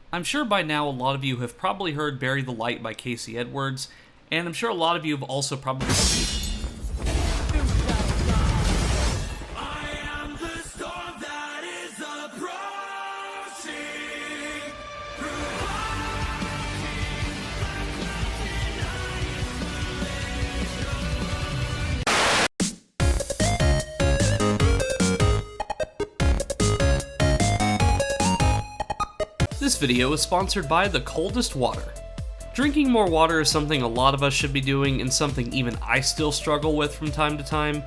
I'm sure by now a lot of you have probably heard Bury the Light by Casey Edwards, and I'm sure a lot of you have also probably This video is sponsored by the coldest water. Drinking more water is something a lot of us should be doing and something even I still struggle with from time to time.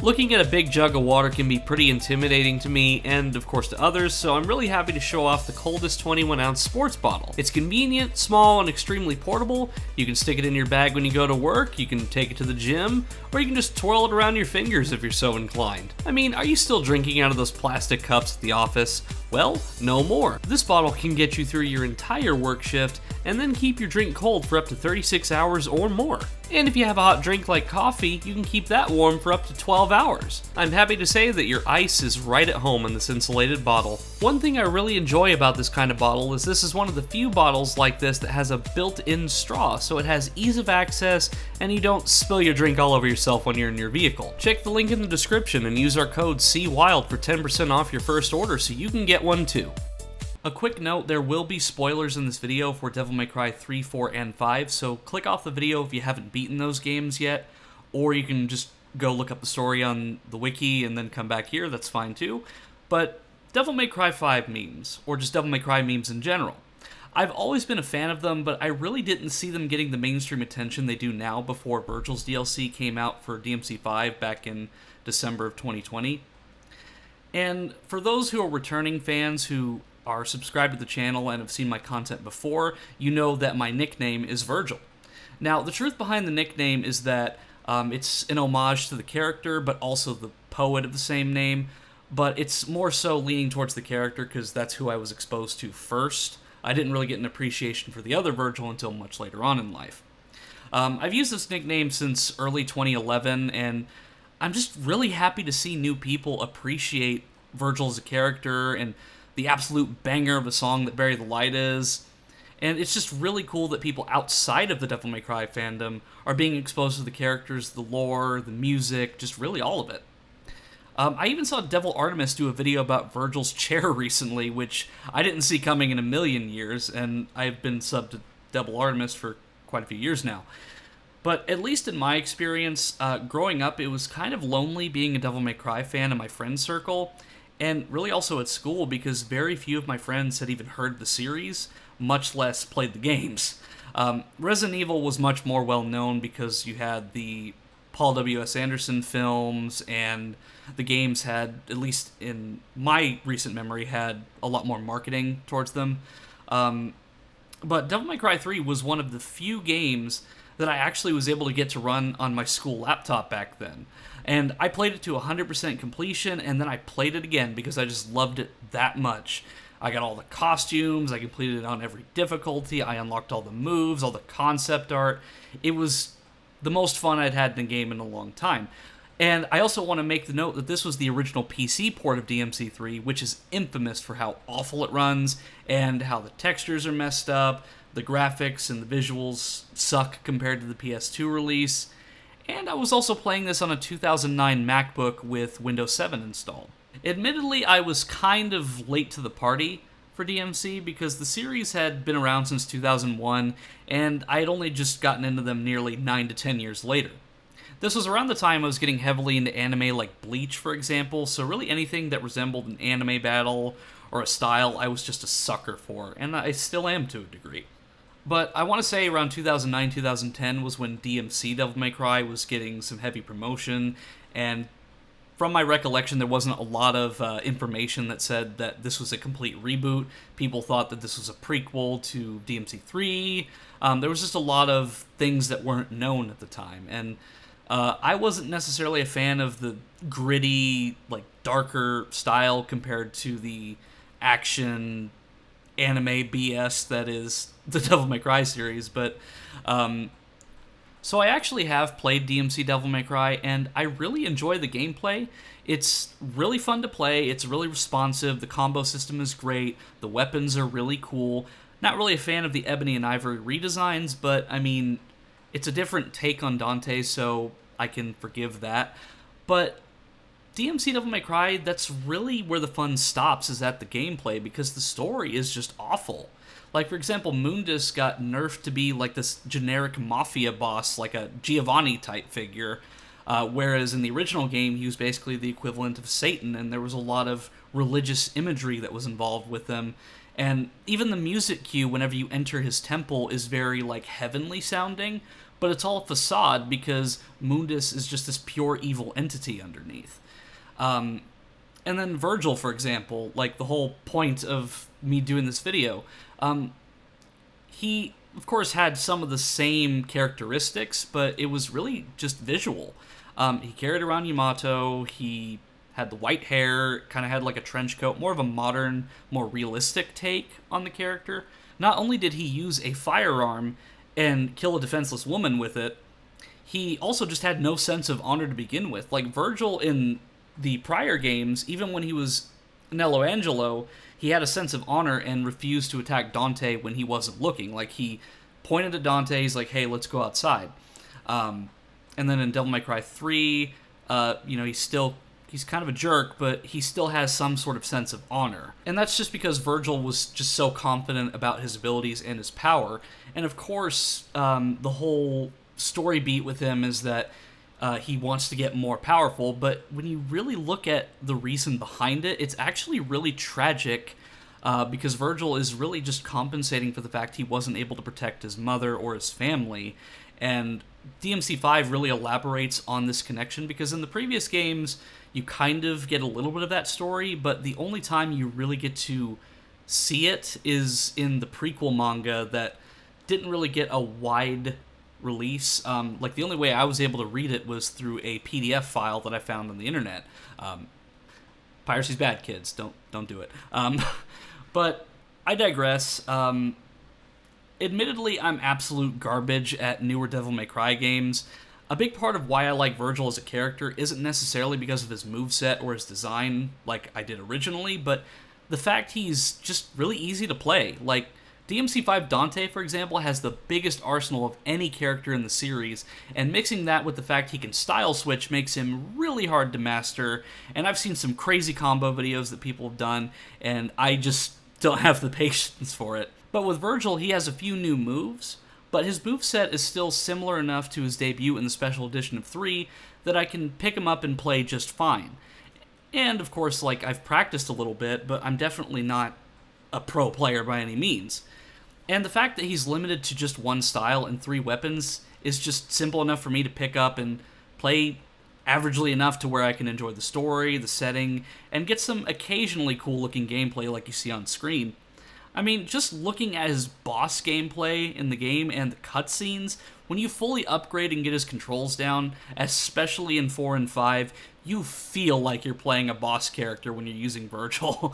Looking at a big jug of water can be pretty intimidating to me and of course to others, so I'm really happy to show off the coldest 21-ounce sports bottle. It's convenient, small, and extremely portable. You can stick it in your bag when you go to work, you can take it to the gym, or you can just twirl it around your fingers if you're so inclined. I mean, are you still drinking out of those plastic cups at the office? Well, no more. This bottle can get you through your entire work shift and then keep your drink cold for up to 36 hours or more. And if you have a hot drink like coffee, you can keep that warm for up to 12 hours. I'm happy to say that your ice is right at home in this insulated bottle. One thing I really enjoy about this kind of bottle is this is one of the few bottles like this that has a built-in straw, so it has ease of access and you don't spill your drink all over yourself when you're in your vehicle. Check the link in the description and use our code CWILD for 10% off your first order so you can get one too. A quick note, there will be spoilers in this video for Devil May Cry 3, 4, and 5, so click off the video if you haven't beaten those games yet, or you can just go look up the story on the wiki and then come back here, that's fine too. But Devil May Cry 5 memes, or just Devil May Cry memes in general. I've always been a fan of them, but I really didn't see them getting the mainstream attention they do now before Vergil's DLC came out for DMC 5 back in December of 2020. And for those who are returning fans who are subscribed to the channel and have seen my content before, you know that my nickname is Vergil. Now, the truth behind the nickname is that it's an homage to the character, but also the poet of the same name, but it's more so leaning towards the character because that's who I was exposed to first. I didn't really get an appreciation for the other Vergil until much later on in life. I've used this nickname since early 2011, and I'm just really happy to see new people appreciate Vergil as a character and the absolute banger of a song that Bury the Light is. And it's just really cool that people outside of the Devil May Cry fandom are being exposed to the characters, the lore, the music, just really all of it. I even saw Devil Artemis do a video about Vergil's chair recently, which I didn't see coming in a million years, and I've been subbed to Devil Artemis for quite a few years now. But at least in my experience, growing up, it was kind of lonely being a Devil May Cry fan in my friend circle, and really also at school because very few of my friends had even heard the series, much less played the games. Resident Evil was much more well known because you had the Paul W.S. Anderson films, and the games had, at least in my recent memory, had a lot more marketing towards them. But Devil May Cry 3 was one of the few games that I actually was able to get to run on my school laptop back then. And I played it to 100% completion, and then I played it again because I just loved it that much. I got all the costumes, I completed it on every difficulty, I unlocked all the moves, all the concept art. It was the most fun I'd had in a game in a long time. And I also want to make the note that this was the original PC port of DMC 3, which is infamous for how awful it runs, and how the textures are messed up, the graphics and the visuals suck compared to the PS2 release. And I was also playing this on a 2009 MacBook with Windows 7 installed. Admittedly, I was kind of late to the party for DMC because the series had been around since 2001, and I had only just gotten into them nearly 9 to 10 years later. This was around the time I was getting heavily into anime like Bleach, for example, so really anything that resembled an anime battle or a style I was just a sucker for, and I still am to a degree. But I want to say around 2009-2010 was when DMC Devil May Cry was getting some heavy promotion, and from my recollection, there wasn't a lot of information that said that this was a complete reboot. People thought that this was a prequel to DMC 3. There was just a lot of things that weren't known at the time, and I wasn't necessarily a fan of the gritty, like, darker style compared to the action anime BS that is the Devil May Cry series, but So I actually have played DMC Devil May Cry, and I really enjoy the gameplay. It's really fun to play, it's really responsive, the combo system is great, the weapons are really cool. Not really a fan of the Ebony and Ivory redesigns, but I mean, it's a different take on Dante, so I can forgive that. But DMC Devil May Cry, that's really where the fun stops, is at the gameplay, because the story is just awful. Like, for example, Mundus got nerfed to be like this generic mafia boss, like a Giovanni-type figure, whereas in the original game, he was basically the equivalent of Satan, and there was a lot of religious imagery that was involved with him. And even the music cue, whenever you enter his temple, is very, like, heavenly sounding, but it's all facade because Mundus is just this pure evil entity underneath. And then Vergil, for example, like the whole point of me doing this video, he, of course, had some of the same characteristics, but it was really just visual. He carried around Yamato, he had the white hair, kind of had like a trench coat, more of a modern, more realistic take on the character. Not only did he use a firearm and kill a defenseless woman with it, he also just had no sense of honor to begin with. Like, Vergil in the prior games, even when he was Nello Angelo, he had a sense of honor and refused to attack Dante when he wasn't looking. Like, he pointed at Dante, he's like, hey, let's go outside. And then in Devil May Cry 3, he's kind of a jerk, but he still has some sort of sense of honor. And that's just because Vergil was just so confident about his abilities and his power. And of course, the whole story beat with him is that he wants to get more powerful, but when you really look at the reason behind it, it's actually really tragic, because Vergil is really just compensating for the fact he wasn't able to protect his mother or his family. And DMC5 really elaborates on this connection, because in the previous games, you kind of get a little bit of that story, but the only time you really get to see it is in the prequel manga that didn't really get a wide release. Like, the only way I was able to read it was through a PDF file that I found on the internet. Piracy's bad, kids. Don't do it. But I digress. Admittedly, I'm absolute garbage at newer Devil May Cry games. A big part of why I like Vergil as a character isn't necessarily because of his moveset or his design, like I did originally, but the fact he's just really easy to play. Like, DMC5 Dante, for example, has the biggest arsenal of any character in the series, and mixing that with the fact he can style switch makes him really hard to master, and I've seen some crazy combo videos that people have done, and I just don't have the patience for it. But with Vergil, he has a few new moves, but his moveset is still similar enough to his debut in the special edition of 3 that I can pick him up and play just fine. And, of course, like, I've practiced a little bit, but I'm definitely not a pro player by any means. And the fact that he's limited to just one style and 3 weapons is just simple enough for me to pick up and play averagely enough to where I can enjoy the story, the setting, and get some occasionally cool-looking gameplay like you see on screen. I mean, just looking at his boss gameplay in the game and the cutscenes, when you fully upgrade and get his controls down, especially in 4 and 5, you feel like you're playing a boss character when you're using Vergil.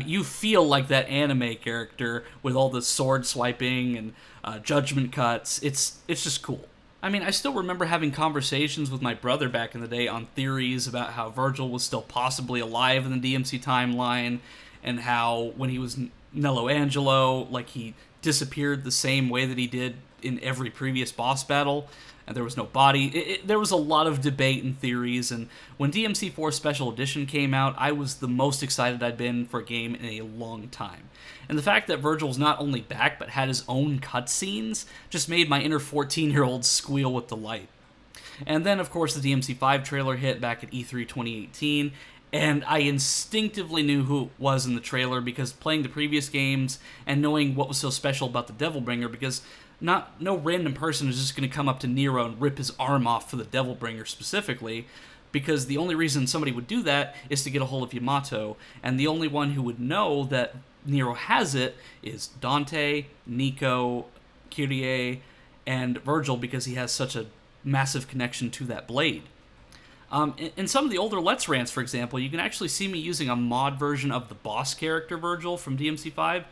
You feel like that anime character with all the sword swiping and judgment cuts. It's just cool. I mean, I still remember having conversations with my brother back in the day on theories about how Vergil was still possibly alive in the DMC timeline, and how when he was Nello Angelo, like, he disappeared the same way that he did in every previous boss battle, and there was no body. There was a lot of debate and theories, and when DMC4 Special Edition came out, I was the most excited I'd been for a game in a long time. And the fact that Vergil's not only back, but had his own cutscenes, just made my inner 14-year-old squeal with delight. And then, of course, the DMC5 trailer hit back at E3 2018, and I instinctively knew who it was in the trailer, because playing the previous games and knowing what was so special about the Devilbringer, because no random person is just going to come up to Nero and rip his arm off for the Devilbringer specifically, because the only reason somebody would do that is to get a hold of Yamato, and the only one who would know that Nero has it is Dante, Nico, Kyrie, and Vergil, because he has such a massive connection to that blade. In some of the older Let's Rants, for example, you can actually see me using a mod version of the boss character Vergil from DMC5,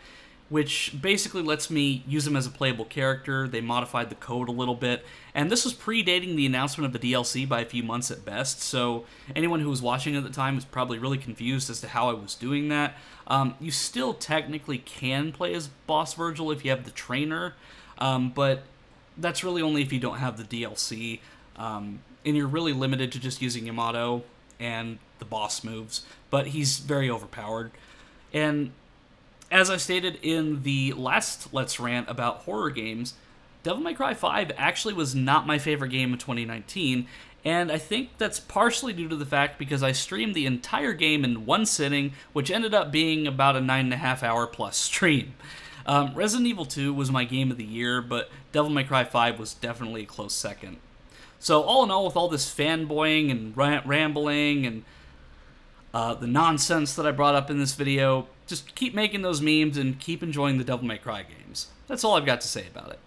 which basically lets me use him as a playable character. They modified the code a little bit, and this was predating the announcement of the DLC by a few months at best, so anyone who was watching at the time was probably really confused as to how I was doing that. You still technically can play as Boss Vergil if you have the trainer, but that's really only if you don't have the DLC, and you're really limited to just using Yamato and the boss moves, but he's very overpowered. And as I stated in the last Let's Rant about horror games, Devil May Cry 5 actually was not my favorite game of 2019, and I think that's partially due to the fact because I streamed the entire game in one sitting, which ended up being about a 9.5 hour plus stream. Resident Evil 2 was my game of the year, but Devil May Cry 5 was definitely a close second. So all in all, with all this fanboying and rambling and the nonsense that I brought up in this video, just keep making those memes and keep enjoying the Devil May Cry games. That's all I've got to say about it.